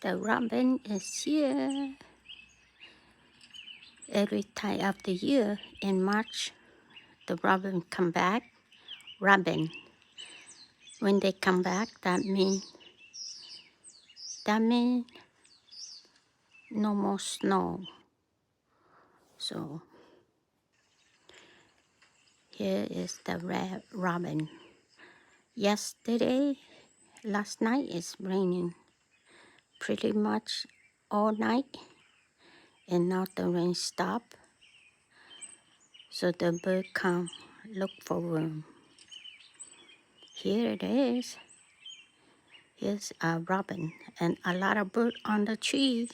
The robin is here. Every time of the year in March, the robin come back. Robin. When they come back, that mean no more snow. So here is the red robin. Last night is raining pretty much all night, and now the rain stopped. So the bird come look for room. Here it is. Here's a robin and a lot of bird on the tree.